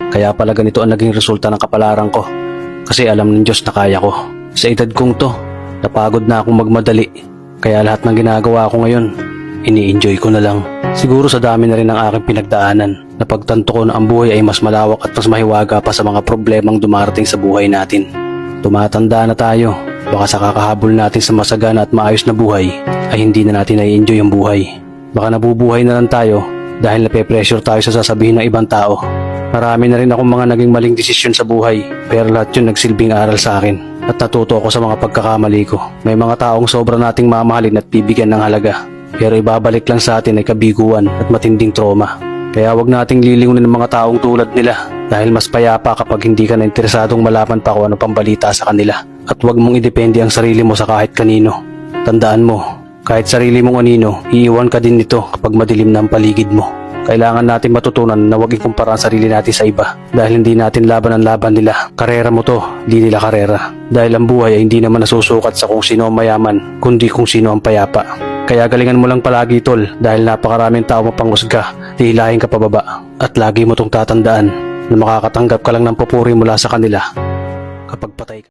Kaya pala ganito ang naging resulta ng kapalaran ko. Kasi alam ng Diyos na kaya ko. Sa edad kong to, napagod na akong magmadali. Kaya lahat ng ginagawa ko ngayon, ini-enjoy ko na lang. Siguro sa dami na rin ng aking pinagdaanan, napagtanto ko na ang buhay ay mas malawak at mas mahiwaga pa sa mga problemang dumarating sa buhay natin. Tumatanda na tayo, baka sa kakahabol natin sa masagana at maayos na buhay, ay hindi na natin nai-enjoy ang buhay. Baka nabubuhay na lang tayo dahil nape-pressure tayo sa sasabihin ng ibang tao. Marami na rin akong mga naging maling desisyon sa buhay, pero lahat yun nagsilbing aral sa akin at natuto ako sa mga pagkakamali ko. May mga taong sobra nating mamahalin at bibigyan ng halaga, pero ibabalik lang sa atin ay kabiguan at matinding trauma. Kaya wag nating lilingunin ng mga taong tulad nila dahil mas payapa kapag hindi ka na interesadong malaman pa kung ano pang balita sa kanila. At wag mong idepende ang sarili mo sa kahit kanino. Tandaan mo, kahit sarili mong anino, iiwan ka din nito kapag madilim na ang paligid mo. Kailangan natin matutunan na huwag ikumpara ang sarili natin sa iba dahil hindi natin laban ang laban nila. Karera mo to, di nila karera. Dahil ang buhay ay hindi naman nasusukat sa kung sino ang mayaman, kundi kung sino ang payapa. Kaya galingan mo lang palagi tol dahil napakaraming tao mapanghusga, hihilahin ka pababa. At lagi mo tong tatandaan na makakatanggap ka lang ng papuri mula sa kanila kapag patay ka.